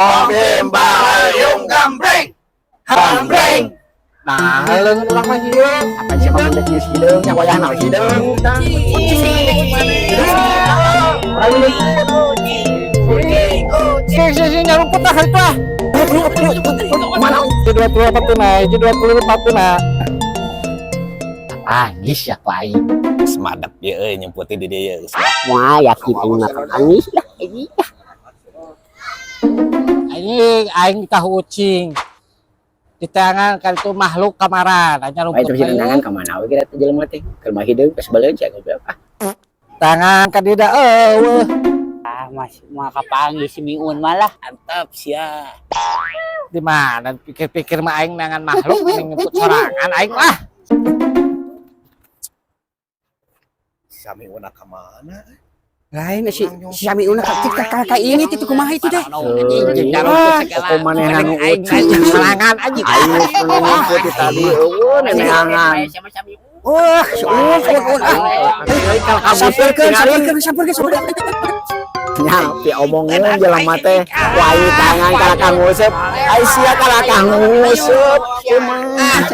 Pembayung gambreng, gambreng. Nah, leung urang mah ieu. Apa sih mah mendek geus hideung, nya wayah naon hideung. Si nyarumput dah itu ah. Mana? Jadi 20 patuna, jadi 20 patuna. Angis ya pai. Semadap ya nyemputin di dia. Wah, yakin aing mah angis lah. Aing tahu ucing. Di tangan kan itu makhluk kamaran, hanya Wah, itu rumput. sih tangan ka mana we kira teh jelema teh. Keur mah hideung geus beuleun cek goblok. Tangan kan tidak Mas mau kapangi si Miun malah Antap sia. di mana pikir-pikir mah aing nangan makhluk ning nyebut sorangan aing mah. Sami una ka mana? Lain si Sami una ka ini teh kumaha itu teh. Kok manehna nu ucing sorangan anjing. Aing nyebut tadi eueuh neneangan. wah Sampurkeun. Nya pi omongin jelema teh wai tangan ka Kang Ngusep. Ai sia ka Kang Ngusep. Kumaha?